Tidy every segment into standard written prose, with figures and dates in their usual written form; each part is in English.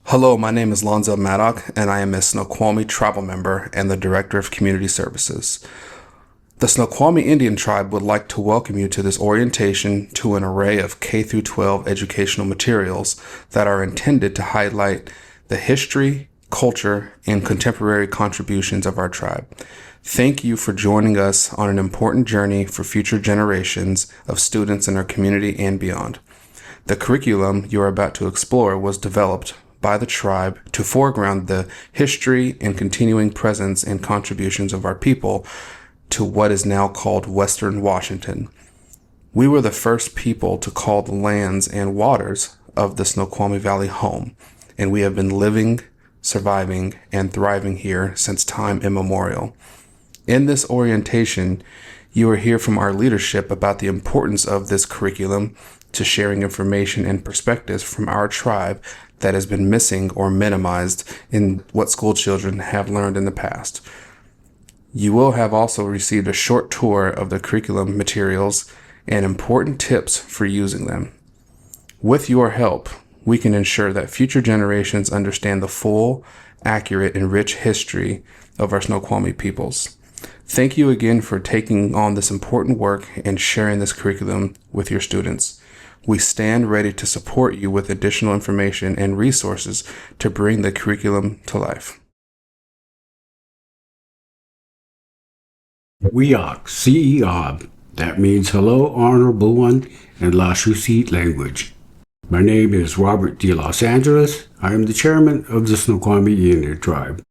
Hello, my name is Lonzo Maddock, and I am a Snoqualmie tribal member and the Director of Community Services. The Snoqualmie Indian Tribe would like to welcome you to this orientation to an array of K-12 educational materials that are intended to highlight the history, culture, and contemporary contributions of our tribe. Thank you for joining us on an important journey for future generations of students in our community and beyond. The curriculum you are about to explore was developed by the tribe to foreground the history and continuing presence and contributions of our people to what is now called Western Washington. We were the first people to call the lands and waters of the Snoqualmie Valley home, and we have been living, surviving, and thriving here since time immemorial. In this orientation, you will hear from our leadership about the importance of this curriculum to sharing information and perspectives from our tribe that has been missing or minimized in what school children have learned in the past. You will have also received a short tour of the curriculum materials and important tips for using them. With your help, we can ensure that future generations understand the full, accurate, and rich history of our Snoqualmie peoples. Thank you again for taking on this important work and sharing this curriculum with your students. We stand ready to support you with additional information and resources to bring the curriculum to life. Wiak, Si'ab. That means hello, honorable one, in Lashusit language. My name is Robert D. Los Angeles. I am the chairman of the Snoqualmie Indian Tribe.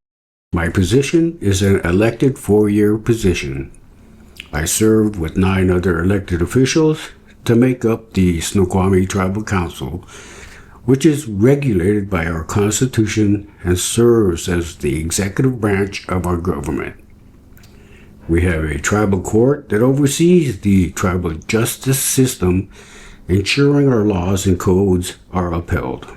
My position is an elected 4-year position. I served with 9 other elected officials to make up the Snoqualmie Tribal Council, which is regulated by our Constitution and serves as the executive branch of our government. We have a tribal court that oversees the tribal justice system, ensuring our laws and codes are upheld.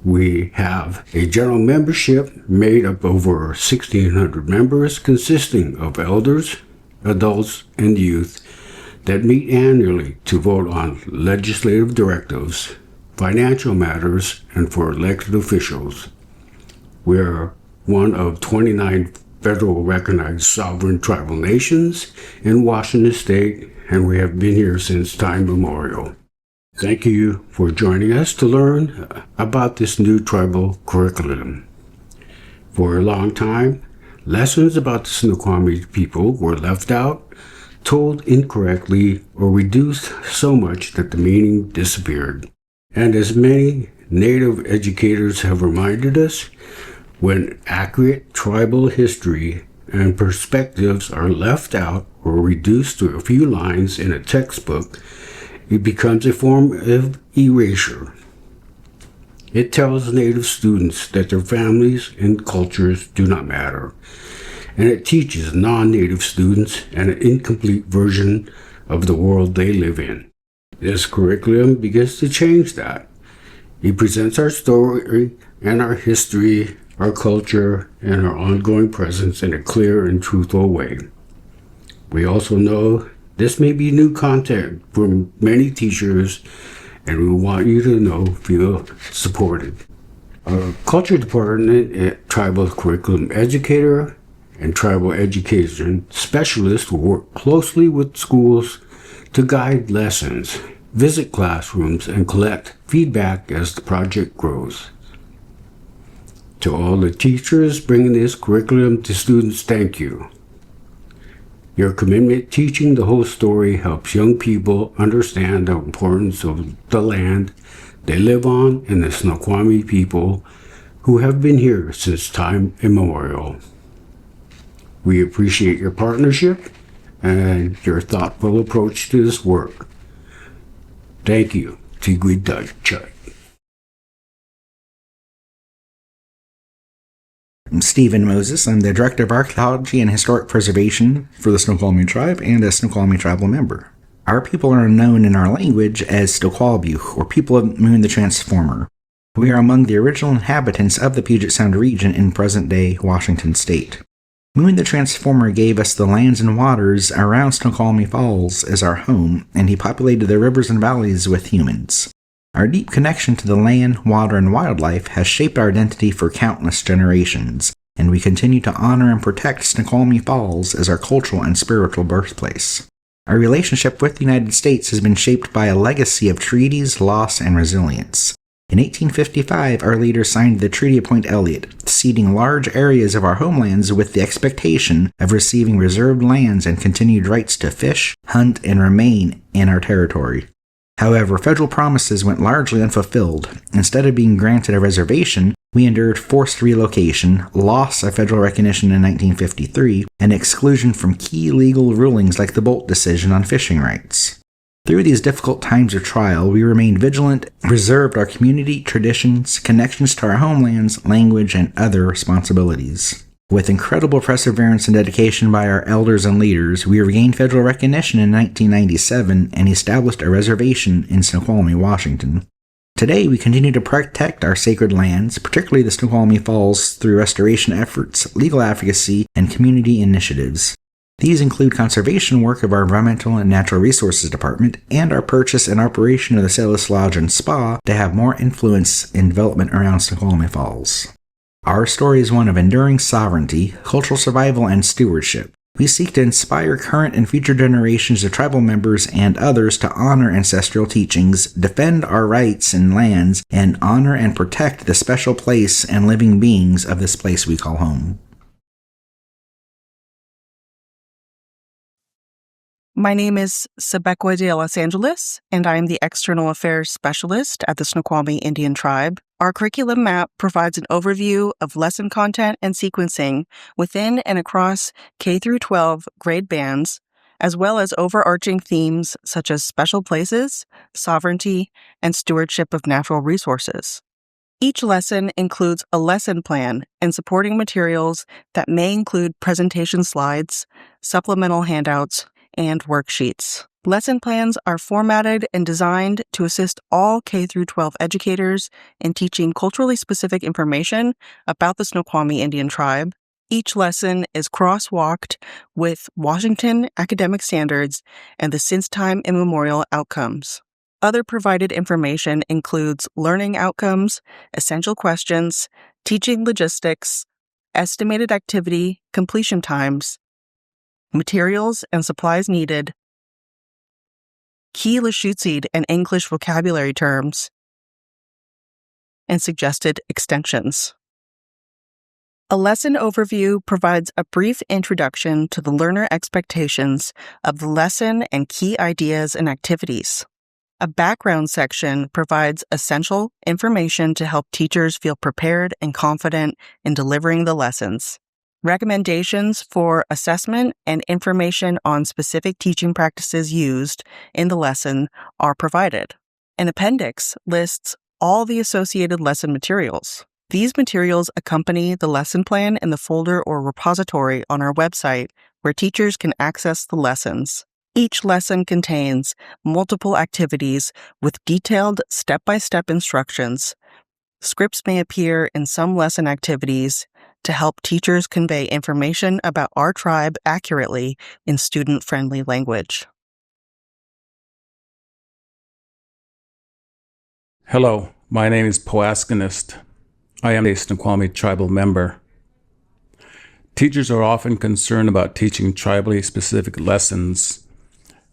We have a general membership made up of over 1,600 members consisting of elders, adults, and youth that meet annually to vote on legislative directives, financial matters, and for elected officials. We are one of 29 federal recognized sovereign tribal nations in Washington State, and we have been here since time immemorial. Thank you for joining us to learn about this new tribal curriculum. For a long time, lessons about the Snoqualmie people were left out, told incorrectly, or reduced so much that the meaning disappeared. And as many Native educators have reminded us, when accurate tribal history and perspectives are left out or reduced to a few lines in a textbook, it becomes a form of erasure. It tells Native students that their families and cultures do not matter, and it teaches non-Native students an incomplete version of the world they live in. This curriculum begins to change that. It presents our story and our history, our culture, and our ongoing presence in a clear and truthful way. We also know this may be new content for many teachers, and we want you to feel supported. Our culture department, tribal curriculum educator, and tribal education specialists will work closely with schools to guide lessons, visit classrooms, and collect feedback as the project grows. To all the teachers bringing this curriculum to students, thank you. Your commitment teaching the whole story helps young people understand the importance of the land they live on and the Snoqualmie people who have been here since time immemorial. We appreciate your partnership and your thoughtful approach to this work. Thank you. Tigui Dutchut. I'm Stephen Moses. I'm the Director of Archaeology and Historic Preservation for the Snoqualmie Tribe and a Snoqualmie tribal member. Our people are known in our language as Snoqualmie, or People of Moon the Transformer. We are among the original inhabitants of the Puget Sound region in present-day Washington state. Moon the Transformer gave us the lands and waters around Snoqualmie Falls as our home, and he populated the rivers and valleys with humans. Our deep connection to the land, water, and wildlife has shaped our identity for countless generations, and we continue to honor and protect Snoqualmie Falls as our cultural and spiritual birthplace. Our relationship with the United States has been shaped by a legacy of treaties, loss, and resilience. In 1855, our leaders signed the Treaty of Point Elliott, ceding large areas of our homelands with the expectation of receiving reserved lands and continued rights to fish, hunt, and remain in our territory. However, federal promises went largely unfulfilled. Instead of being granted a reservation, we endured forced relocation, loss of federal recognition in 1953, and exclusion from key legal rulings like the Bolt decision on fishing rights. Through these difficult times of trial, we remained vigilant, preserved our community, traditions, connections to our homelands, language, and other responsibilities. With incredible perseverance and dedication by our elders and leaders, we regained federal recognition in 1997 and established a reservation in Snoqualmie, Washington. Today, we continue to protect our sacred lands, particularly the Snoqualmie Falls, through restoration efforts, legal advocacy, and community initiatives. These include conservation work of our Environmental and Natural Resources Department and our purchase and operation of the Sailor's Lodge and Spa to have more influence in development around Snoqualmie Falls. Our story is one of enduring sovereignty, cultural survival, and stewardship. We seek to inspire current and future generations of tribal members and others to honor ancestral teachings, defend our rights and lands, and honor and protect the special place and living beings of this place we call home. My name is Sebekwe de Los Angeles, and I am the External Affairs Specialist at the Snoqualmie Indian Tribe. Our curriculum map provides an overview of lesson content and sequencing within and across K-12 grade bands, as well as overarching themes such as special places, sovereignty, and stewardship of natural resources. Each lesson includes a lesson plan and supporting materials that may include presentation slides, supplemental handouts, and worksheets. Lesson plans are formatted and designed to assist all K-12 educators in teaching culturally specific information about the Snoqualmie Indian Tribe. Each lesson is crosswalked with Washington academic standards and the since time immemorial outcomes. Other provided information includes learning outcomes, essential questions, teaching logistics, estimated activity completion times, materials and supplies needed, key Lushootseed and English vocabulary terms, and suggested extensions. A lesson overview provides a brief introduction to the learner expectations of the lesson and key ideas and activities. A background section provides essential information to help teachers feel prepared and confident in delivering the lessons. Recommendations for assessment and information on specific teaching practices used in the lesson are provided. An appendix lists all the associated lesson materials. These materials accompany the lesson plan in the folder or repository on our website where teachers can access the lessons. Each lesson contains multiple activities with detailed step-by-step instructions. Scripts may appear in some lesson activities to help teachers convey information about our tribe accurately in student-friendly language. Hello, my name is Poaskinist. I am a Snoqualmie tribal member. Teachers are often concerned about teaching tribally specific lessons,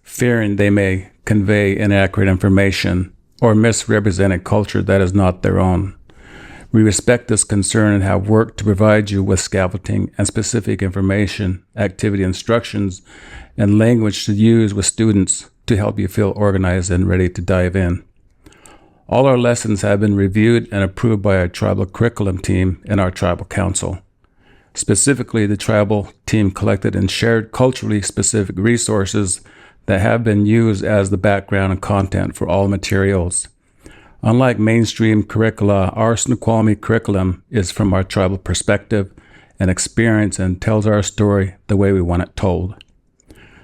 fearing they may convey inaccurate information or misrepresent a culture that is not their own. We respect this concern and have worked to provide you with scaffolding and specific information, activity instructions, and language to use with students to help you feel organized and ready to dive in. All our lessons have been reviewed and approved by our tribal curriculum team and our tribal council. Specifically, the tribal team collected and shared culturally specific resources that have been used as the background and content for all materials. Unlike mainstream curricula, our Snoqualmie curriculum is from our tribal perspective and experience and tells our story the way we want it told.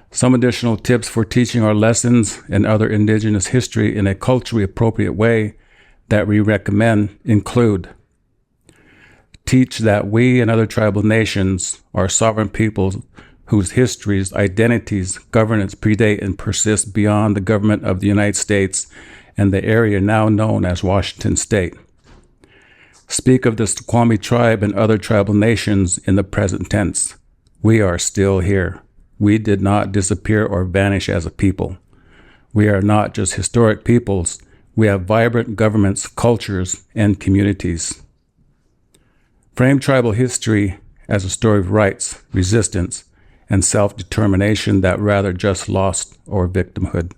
Some additional tips for teaching our lessons and other Indigenous history in a culturally appropriate way that we recommend include: teach that we and other tribal nations are sovereign peoples whose histories, identities, governance predate and persist beyond the government of the United States and the area now known as Washington State. Speak of the Snoqualmie tribe and other tribal nations in the present tense. We are still here. We did not disappear or vanish as a people. We are not just historic peoples. We have vibrant governments, cultures, and communities. Frame tribal history as a story of rights, resistance, and self-determination that rather just loss or victimhood.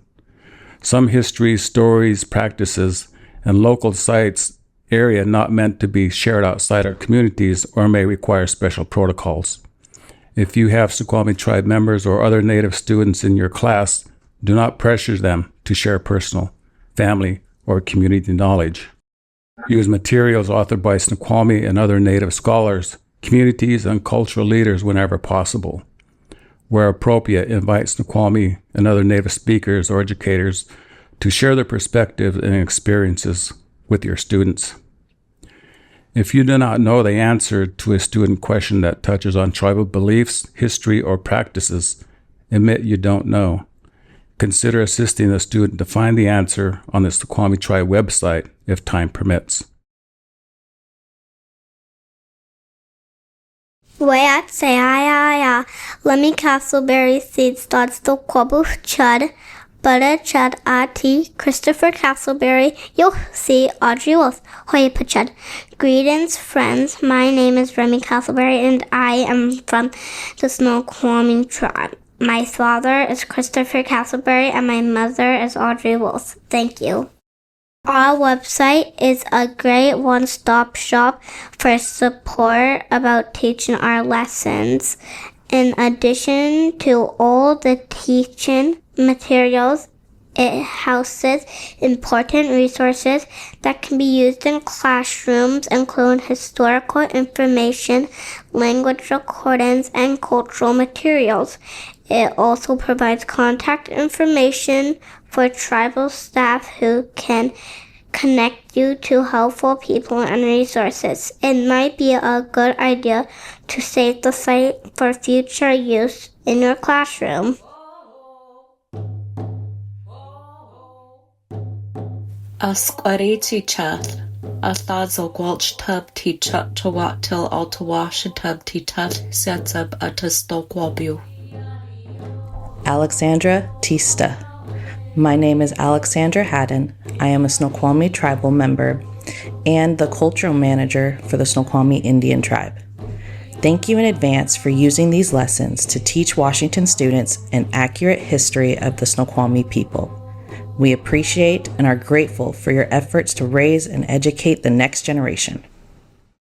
Some histories, stories, practices, and local sites area not meant to be shared outside our communities or may require special protocols. If you have Snoqualmie tribe members or other Native students in your class, do not pressure them to share personal, family, or community knowledge. Use materials authored by Snoqualmie and other Native scholars, communities, and cultural leaders whenever possible. Where appropriate, invite Snoqualmie and other Native speakers or educators to share their perspectives and experiences with your students. If you do not know the answer to a student question that touches on tribal beliefs, history, or practices, admit you don't know. Consider assisting the student to find the answer on the Snoqualmie Tribe website if time permits. Wayat Sayaya, Lemmy Castleberry Seeds Dots the Quabu Chud, Butter Chud Ati, Christopher Castleberry, Yo see Audrey Wolf, Hoya Pachud. Greetings, friends. My name is Remy Castleberry, and I am from the Snoqualmie tribe. My father is Christopher Castleberry, and my mother is Audrey Wolf. Thank you. Our website is a great one-stop shop for support about teaching our lessons. In addition to all the teaching materials, it houses important resources that can be used in classrooms, including historical information, language recordings, and cultural materials. It also provides contact information for tribal staff who can connect you to helpful people and resources. It might be a good idea to save the site for future use in your classroom. Asquari Ticheth, Athazo Gwalch Tub Tichat Tawat Til Altawash Tub Titat Sets up a Testokwabu. Alexandra Tista. My name is Alexandra Haddon. I am a Snoqualmie tribal member and the cultural manager for the Snoqualmie Indian tribe. Thank you in advance for using these lessons to teach Washington students an accurate history of the Snoqualmie people. We appreciate and are grateful for your efforts to raise and educate the next generation.